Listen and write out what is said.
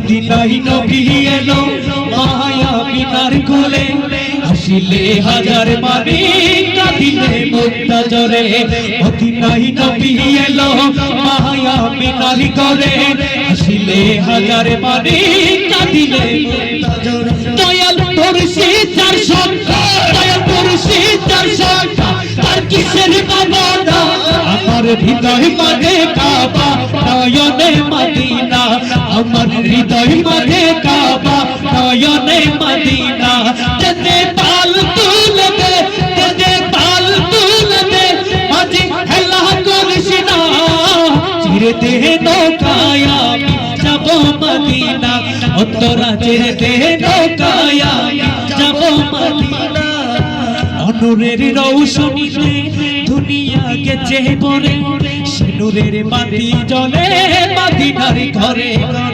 মদিনায় নবী এলো মায়া মিনার কোলে হাসিলে হাজার মানি কাঁদিলে মুক্তা জরে মদিনায় নবী এলো মায়া মিনার কোলে হাসিলে হাজার মানি কাঁদিলে মুক্তা জরে দয়াল পড়ছি তার সংখ্যা দয়াল পড়ছি তার সংখ্যা তার কিসের বাবানা আমার হৃদয় মাঝে কাবা নয়নে মদিনা আমার হৃদয় মাঝে কাবা নয়নে মদিনা তেজে পাল তুলবে মাঝে হেলা করিস না চিরে দেহ নৌকায় আমি যাব মদিনা অন্তরা চিরে দেহ নৌকায় আমি যাব মদিনা নূরের রৌশনীতে দুনিয়া গেছে পরে সে নূরের বাতি জ্বলে মদিনার ঘরে ঘরে